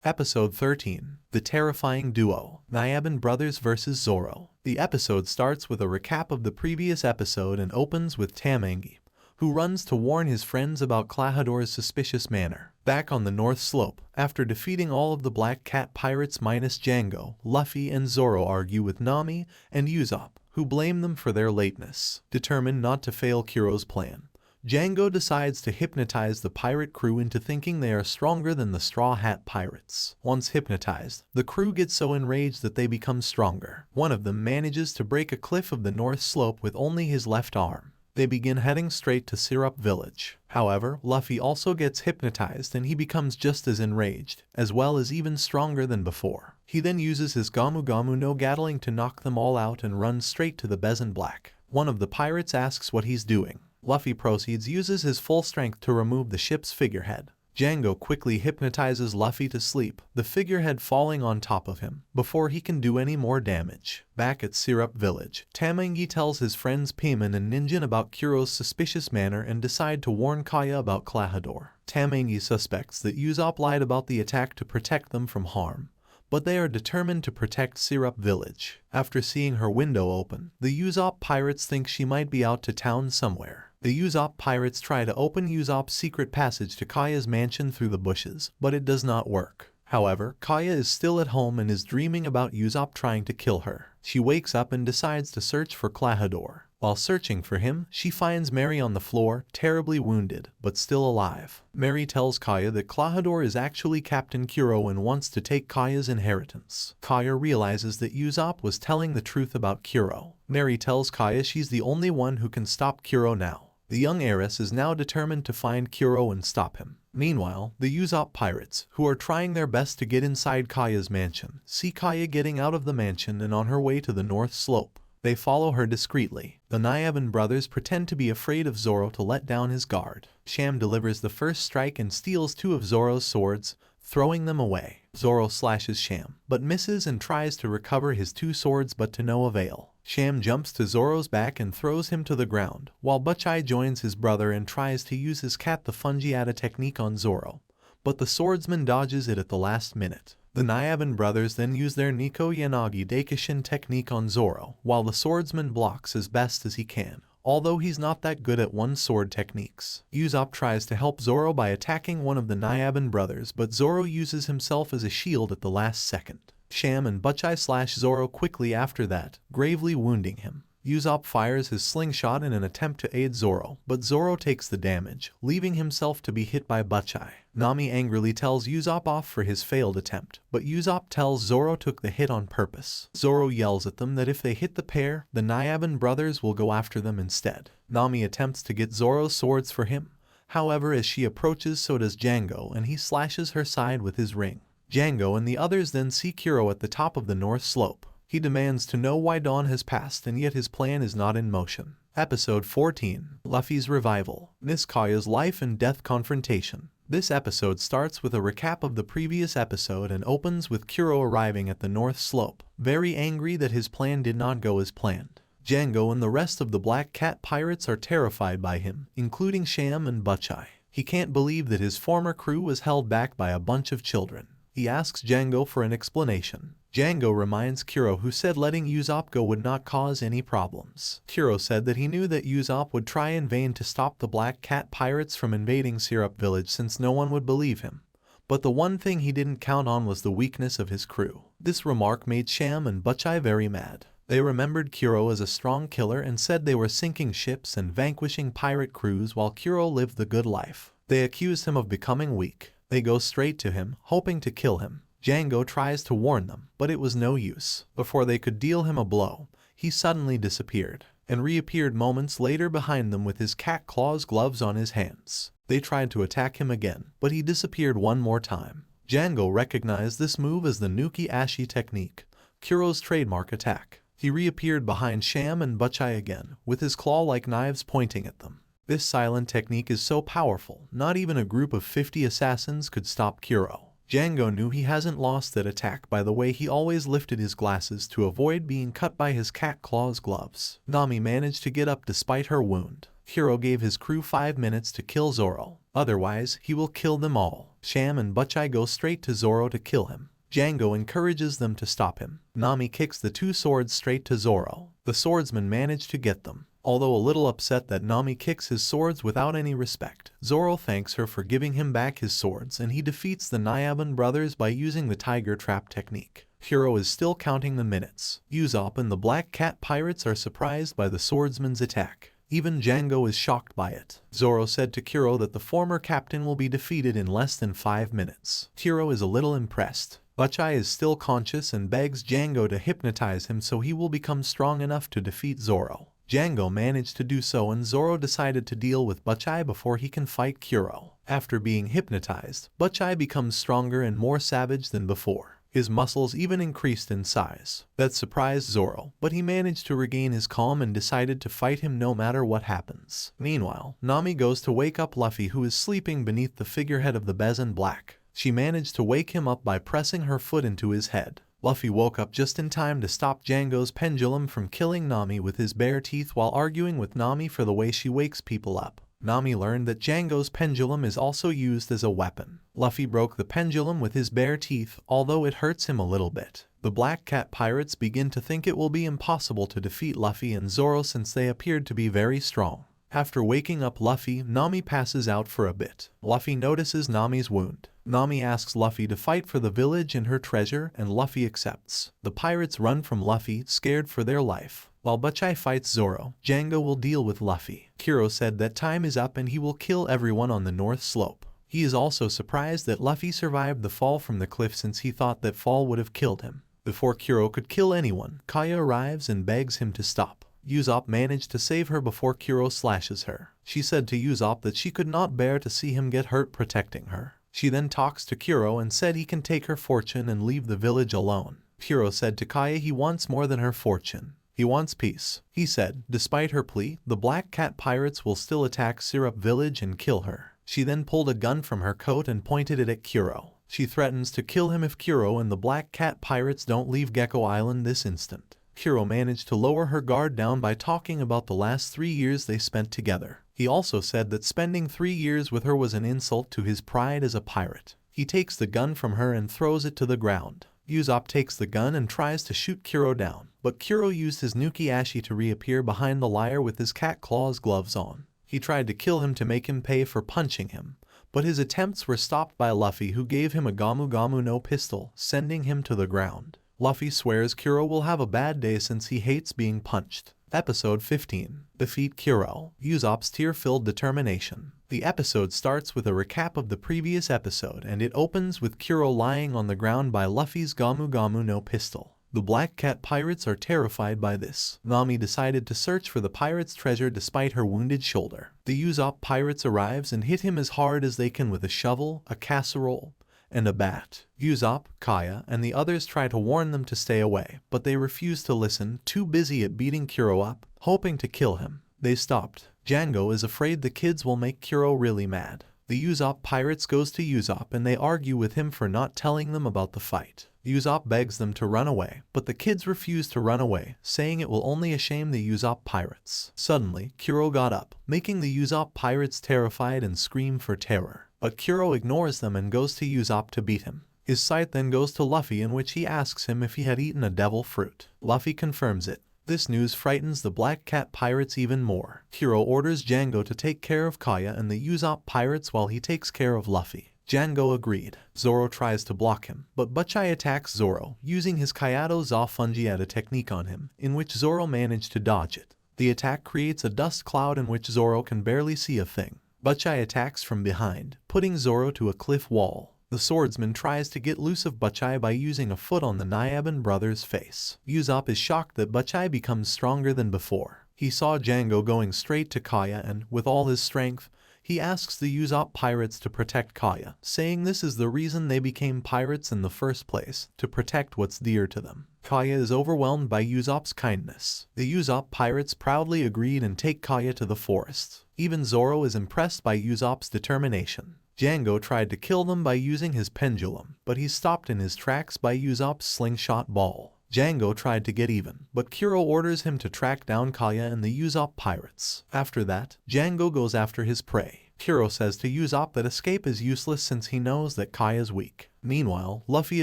Episode 13. The Terrifying Duo, Nyaben Brothers vs. Zoro. The episode starts with a recap of the previous episode and opens with Tamangi, who runs to warn his friends about Klahador's suspicious manner. Back on the North Slope, after defeating all of the Black Cat pirates minus Django, Luffy and Zoro argue with Nami and Usopp, who blame them for their lateness. Determined not to fail Kuro's plan, Django decides to hypnotize the pirate crew into thinking they are stronger than the Straw Hat Pirates. Once hypnotized, the crew gets so enraged that they become stronger. One of them manages to break a cliff of the North Slope with only his left arm. They begin heading straight to Syrup Village. However, Luffy also gets hypnotized and he becomes just as enraged, as well as even stronger than before. He then uses his Gamu Gamu no Gatling to knock them all out and runs straight to the Bezin Black. One of the pirates asks what he's doing. Luffy uses his full strength to remove the ship's figurehead. Django quickly hypnotizes Luffy to sleep, the figurehead falling on top of him, before he can do any more damage. Back at Syrup Village, Tamangi tells his friends Piman and Ninjin about Kuro's suspicious manner and decide to warn Kaya about Klahadore. Tamangi suspects that Usopp lied about the attack to protect them from harm, but they are determined to protect Syrup Village. After seeing her window open, the Usopp pirates think she might be out to town somewhere. The Usopp pirates try to open Usopp's secret passage to Kaya's mansion through the bushes, but it does not work. However, Kaya is still at home and is dreaming about Usopp trying to kill her. She wakes up and decides to search for Klahadore. While searching for him, she finds Mary on the floor, terribly wounded, but still alive. Mary tells Kaya that Klahadore is actually Captain Kuro and wants to take Kaya's inheritance. Kaya realizes that Usopp was telling the truth about Kuro. Mary tells Kaya she's the only one who can stop Kuro now. The young heiress is now determined to find Kuro and stop him. Meanwhile, the Usopp pirates, who are trying their best to get inside Kaya's mansion, see Kaya getting out of the mansion and on her way to the North Slope. They follow her discreetly. The Nyaben brothers pretend to be afraid of Zoro to let down his guard. Sham delivers the first strike and steals two of Zoro's swords, throwing them away. Zoro slashes Sham, but misses and tries to recover his two swords but to no avail. Sham jumps to Zoro's back and throws him to the ground, while Butchai joins his brother and tries to use his Cat the Fungiata technique on Zoro, but the swordsman dodges it at the last minute. The Nyaben brothers then use their Nico Yanagi Daikishin technique on Zoro, while the swordsman blocks as best as he can, although he's not that good at one-sword techniques. Usopp tries to help Zoro by attacking one of the Nyaben brothers, but Zoro uses himself as a shield at the last second. Sham and Butchai slash Zoro quickly after that, gravely wounding him. Usopp fires his slingshot in an attempt to aid Zoro, but Zoro takes the damage, leaving himself to be hit by Butchai. Nami angrily tells Usopp off for his failed attempt, but Usopp tells Zoro took the hit on purpose. Zoro yells at them that if they hit the pair, the Nyaben brothers will go after them instead. Nami attempts to get Zoro's swords for him. However, as she approaches, so does Django, and he slashes her side with his ring. Django and the others then see Kuro at the top of the North Slope. He demands to know why dawn has passed and yet his plan is not in motion. Episode 14. Luffy's Revival. Miss Kaya's life and death confrontation. This episode starts with a recap of the previous episode and opens with Kuro arriving at the North Slope, very angry that his plan did not go as planned. Django and the rest of the Black Cat pirates are terrified by him, including Sham and Butchai. He can't believe that his former crew was held back by a bunch of children. He asks Django for an explanation. Django reminds Kuro who said letting Usopp go would not cause any problems. Kuro said that he knew that Usopp would try in vain to stop the Black Cat pirates from invading Syrup Village since no one would believe him. But the one thing he didn't count on was the weakness of his crew. This remark made Sham and Butchai very mad. They remembered Kuro as a strong killer and said they were sinking ships and vanquishing pirate crews while Kuro lived the good life. They accused him of becoming weak. They go straight to him, hoping to kill him. Django tries to warn them, but it was no use. Before they could deal him a blow, he suddenly disappeared, and reappeared moments later behind them with his cat claws gloves on his hands. They tried to attack him again, but he disappeared one more time. Django recognized this move as the Nuki Ashi technique, Kuro's trademark attack. He reappeared behind Sham and Butchai again, with his claw-like knives pointing at them. This silent technique is so powerful, not even a group of 50 assassins could stop Kuro. Django knew he hasn't lost that attack by the way he always lifted his glasses to avoid being cut by his cat claws gloves. Nami managed to get up despite her wound. Kuro gave his crew 5 minutes to kill Zoro, otherwise he will kill them all. Sham and Butchai go straight to Zoro to kill him. Django encourages them to stop him. Nami kicks the two swords straight to Zoro. The swordsman manage to get them. Although a little upset that Nami kicks his swords without any respect, Zoro thanks her for giving him back his swords, and he defeats the Nyaben brothers by using the tiger trap technique. Kuro is still counting the minutes. Usopp and the Black Cat pirates are surprised by the swordsman's attack. Even Django is shocked by it. Zoro said to Kuro that the former captain will be defeated in less than 5 minutes. Kuro is a little impressed. Butchai is still conscious and begs Django to hypnotize him so he will become strong enough to defeat Zoro. Django managed to do so, and Zoro decided to deal with Butchai before he can fight Kuro. After being hypnotized, Butchai becomes stronger and more savage than before. His muscles even increased in size. That surprised Zoro, but he managed to regain his calm and decided to fight him no matter what happens. Meanwhile, Nami goes to wake up Luffy, who is sleeping beneath the figurehead of the Bezin Black. She managed to wake him up by pressing her foot into his head. Luffy woke up just in time to stop Django's pendulum from killing Nami with his bare teeth while arguing with Nami for the way she wakes people up. Nami learned that Django's pendulum is also used as a weapon. Luffy broke the pendulum with his bare teeth, although it hurts him a little bit. The Black Cat pirates begin to think it will be impossible to defeat Luffy and Zoro since they appeared to be very strong. After waking up Luffy, Nami passes out for a bit. Luffy notices Nami's wound. Nami asks Luffy to fight for the village and her treasure, and Luffy accepts. The pirates run from Luffy, scared for their life. While Butchai fights Zoro, Django will deal with Luffy. Kuro said that time is up and he will kill everyone on the north slope. He is also surprised that Luffy survived the fall from the cliff since he thought that fall would have killed him. Before Kuro could kill anyone, Kaya arrives and begs him to stop. Usopp managed to save her before Kuro slashes her. She said to Usopp that she could not bear to see him get hurt protecting her. She then talks to Kuro and said he can take her fortune and leave the village alone. Kuro said to Kaya he wants more than her fortune. He wants peace. He said, despite her plea, the Black Cat pirates will still attack Syrup Village and kill her. She then pulled a gun from her coat and pointed it at Kuro. She threatens to kill him if Kuro and the Black Cat pirates don't leave Gecko Island this instant. Kuro managed to lower her guard down by talking about the last 3 years they spent together. He also said that spending 3 years with her was an insult to his pride as a pirate. He takes the gun from her and throws it to the ground. Usopp takes the gun and tries to shoot Kuro down, but Kuro used his Nuki-Ashi to reappear behind the liar with his cat claws gloves on. He tried to kill him to make him pay for punching him, but his attempts were stopped by Luffy, who gave him a Gamu Gamu no pistol, sending him to the ground. Luffy swears Kuro will have a bad day since he hates being punched. Episode 15. Defeat Kuro. Usopp's tear-filled determination. The episode starts with a recap of the previous episode, and it opens with Kuro lying on the ground by Luffy's Gamu Gamu no pistol. The Black Cat pirates are terrified by this. Nami decided to search for the pirates' treasure despite her wounded shoulder. The Usopp pirates arrives and hit him as hard as they can with a shovel, a casserole, and a bat. Usopp, Kaya, and the others try to warn them to stay away, but they refuse to listen, too busy at beating Kuro up, hoping to kill him. They stopped. Django is afraid the kids will make Kuro really mad. The Usopp pirates goes to Usopp and they argue with him for not telling them about the fight. Usopp begs them to run away, but the kids refuse to run away, saying it will only shame the Usopp pirates. Suddenly, Kuro got up, making the Usopp pirates terrified and scream for terror. But Kuro ignores them and goes to Usopp to beat him. His sight then goes to Luffy, in which he asks him if he had eaten a devil fruit. Luffy confirms it. This news frightens the Black Cat pirates even more. Kuro orders Django to take care of Kaya and the Usopp pirates while he takes care of Luffy. Django agreed. Zoro tries to block him, but Butchai attacks Zoro, using his Kaido Za Fungiata technique on him, in which Zoro managed to dodge it. The attack creates a dust cloud in which Zoro can barely see a thing. Butchai attacks from behind, putting Zoro to a cliff wall. The swordsman tries to get loose of Butchai by using a foot on the Nyaben brothers' face. Usopp is shocked that Butchai becomes stronger than before. He saw Django going straight to Kaya and, with all his strength, he asks the Usopp pirates to protect Kaya, saying this is the reason they became pirates in the first place, to protect what's dear to them. Kaya is overwhelmed by Usopp's kindness. The Usopp pirates proudly agreed and take Kaya to the forest. Even Zoro is impressed by Usopp's determination. Django tried to kill them by using his pendulum, but he stopped in his tracks by Usopp's slingshot ball. Django tried to get even, but Kuro orders him to track down Kaya and the Usopp pirates. After that, Django goes after his prey. Kuro says to Usopp that escape is useless since he knows that Kai is weak. Meanwhile, Luffy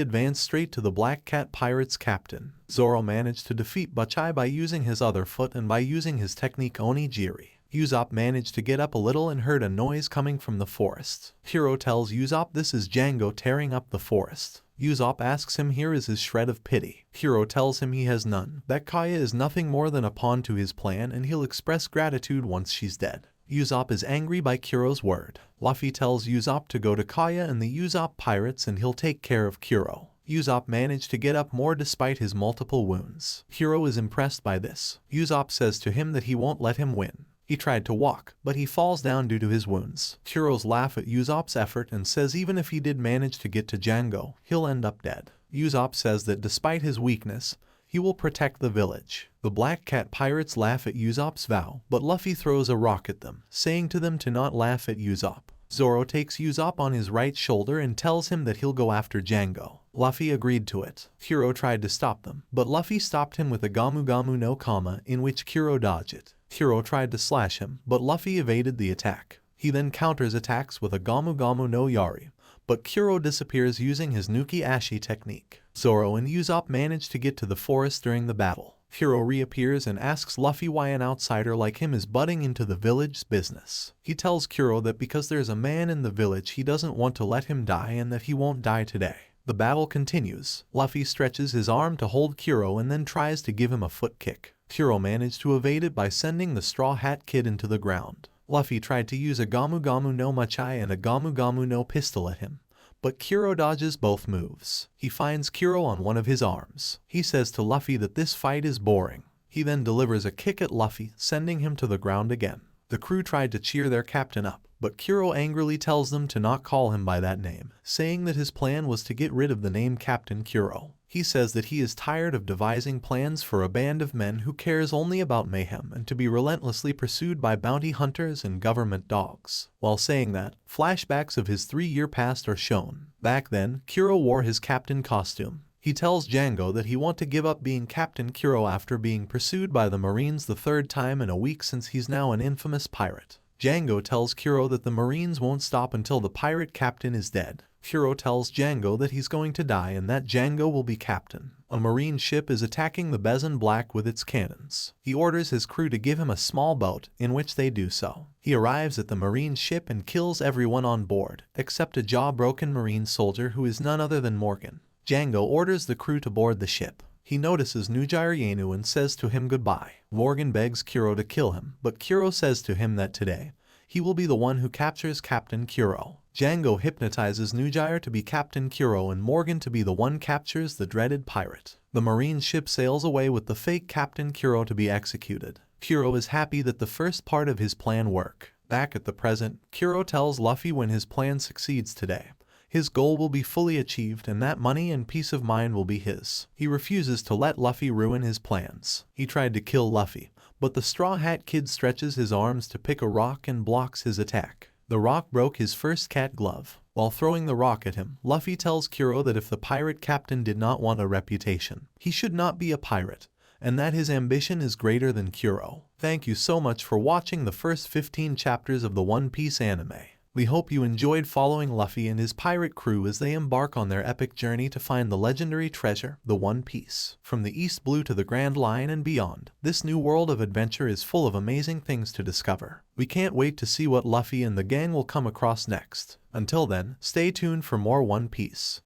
advanced straight to the Black Cat Pirates captain. Zoro managed to defeat Bachai by using his other foot and by using his technique Onigiri. Usopp managed to get up a little and heard a noise coming from the forest. Kuro tells Usopp this is Django tearing up the forest. Usopp asks him here is his shred of pity. Kuro tells him he has none, that Kaya is nothing more than a pawn to his plan and he'll express gratitude once she's dead. Usopp is angry by Kuro's word. Luffy tells Usopp to go to Kaya and the Usopp pirates and he'll take care of Kuro. Usopp managed to get up more despite his multiple wounds. Kuro is impressed by this. Usopp says to him that he won't let him win. He tried to walk, but he falls down due to his wounds. Kuro's laugh at Usopp's effort and says even if he did manage to get to Django, he'll end up dead. Usopp says that despite his weakness, he will protect the village. The Black Cat pirates laugh at Usopp's vow, but Luffy throws a rock at them, saying to them to not laugh at Usopp. Zoro takes Usopp on his right shoulder and tells him that he'll go after Django. Luffy agreed to it. Kuro tried to stop them, but Luffy stopped him with a Gamu Gamu no Kama in which Kuro dodged it. Kuro tried to slash him, but Luffy evaded the attack. He then counters attacks with a Gamu Gamu no Yari, but Kuro disappears using his Nuki Ashi technique. Zoro and Usopp manage to get to the forest during the battle. Kuro reappears and asks Luffy why an outsider like him is butting into the village's business. He tells Kuro that because there's a man in the village he doesn't want to let him die and that he won't die today. The battle continues. Luffy stretches his arm to hold Kuro and then tries to give him a foot kick. Kuro managed to evade it by sending the Straw Hat Kid into the ground. Luffy tried to use a Gamu Gamu no Machai and a Gamu Gamu no pistol at him, but Kuro dodges both moves. He finds Kuro on one of his arms. He says to Luffy that this fight is boring. He then delivers a kick at Luffy, sending him to the ground again. The crew tried to cheer their captain up, but Kuro angrily tells them to not call him by that name, saying that his plan was to get rid of the name Captain Kuro. He says that he is tired of devising plans for a band of men who cares only about mayhem and to be relentlessly pursued by bounty hunters and government dogs. While saying that, flashbacks of his 3-year past are shown. Back then, Kuro wore his captain costume. He tells Django that he wants to give up being Captain Kuro after being pursued by the Marines the 3rd time in a week since he's now an infamous pirate. Django tells Kuro that the Marines won't stop until the pirate captain is dead. Kuro tells Django that he's going to die and that Django will be captain. A marine ship is attacking the Bezan Black with its cannons. He orders his crew to give him a small boat, in which they do so. He arrives at the marine ship and kills everyone on board, except a jaw-broken marine soldier who is none other than Morgan. Django orders the crew to board the ship. He notices Nujarienu and says to him goodbye. Morgan begs Kuro to kill him, but Kuro says to him that today, he will be the one who captures Captain Kuro. Django hypnotizes Nujire to be Captain Kuro and Morgan to be the one captures the dreaded pirate. The marine ship sails away with the fake Captain Kuro to be executed. Kuro is happy that the first part of his plan worked. Back at the present, Kuro tells Luffy when his plan succeeds today, his goal will be fully achieved and that money and peace of mind will be his. He refuses to let Luffy ruin his plans. He tried to kill Luffy, but the Straw Hat Kid stretches his arms to pick a rock and blocks his attack. The rock broke his first cat glove. While throwing the rock at him, Luffy tells Kuro that if the pirate captain did not want a reputation, he should not be a pirate, and that his ambition is greater than Kuro. Thank you so much for watching the first 15 chapters of the One Piece anime. We hope you enjoyed following Luffy and his pirate crew as they embark on their epic journey to find the legendary treasure, the One Piece. From the East Blue to the Grand Line and beyond, this new world of adventure is full of amazing things to discover. We can't wait to see what Luffy and the gang will come across next. Until then, stay tuned for more One Piece.